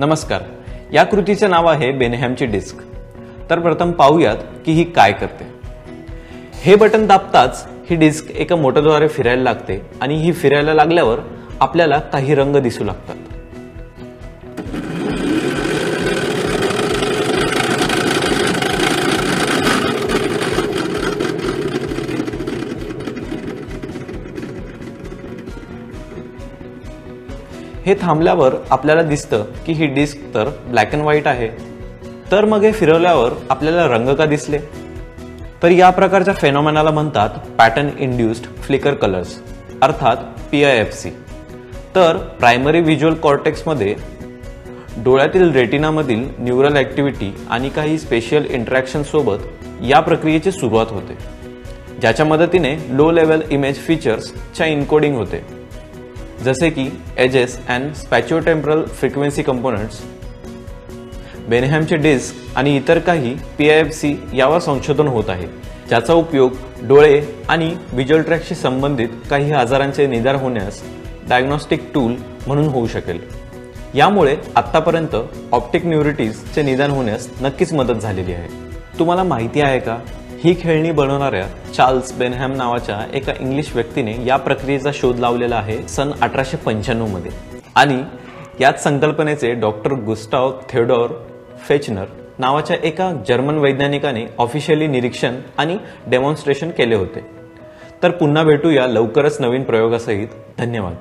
नमस्कार. या कृतीचे नाव आहे बेनहॅमची डिस्क. तर प्रथम पाहूयात की ही काय करते. हे बटन दाबताच ही डिस्क एका मोटरद्वारे फिरायला लागते आणि ही फिरायला लागल्यावर आपल्याला काही रंग दिसू लागतात. हे थांबल्यावर आपल्याला दिसतं की ही डिस्क तर ब्लॅक अँड व्हाईट आहे. तर मग हे फिरवल्यावर आपल्याला रंग का दिसले? तर या प्रकारच्या फेनॉमेनाला म्हणतात पॅटर्न इंड्युस्ड फ्लिकर कलर्स अर्थात PIFC. तर प्रायमरी व्हिज्युअल कॉर्टेक्समध्ये डोळ्यातील रेटिनामधील न्यूरल ऍक्टिव्हिटी आणि काही स्पेशल इंटरॅक्शन सोबत या प्रक्रियेची सुरुवात होते, ज्याच्या मदतीने लो लेवल इमेज फीचर्सच्या इन्कोडिंग होते, जसे की edges and spatiotemporal frequency components. बेनहॅमचे डिस्क आणि इतर काही PIFC यावर संशोधन होत आहे, ज्याचा उपयोग डोळे आणि व्हिज्युअल ट्रॅकशी संबंधित काही आजारांचे निदान होण्यास डायग्नोस्टिक टूल म्हणून होऊ शकेल. यामुळे आतापर्यंत ऑप्टिक न्यूरिटीजचे निदान होण्यास नक्कीच मदत झालेली आहे. तुम्हाला माहिती आहे का, ही खेळणी बनवणाऱ्या चार्ल्स बेनहॅम नावाच्या एका इंग्लिश व्यक्तीने या प्रक्रियेचा शोध लावलेला आहे सन 1895 मध्ये. आणि याच संकल्पनेचे डॉक्टर गुस्टाव थिओडोर फेचनर नावाच्या एका जर्मन वैज्ञानिकाने ऑफिशियली निरीक्षण आणि डेमॉन्स्ट्रेशन केले होते. तर पुन्हा भेटूया लवकरच नवीन प्रयोगासहित. धन्यवाद.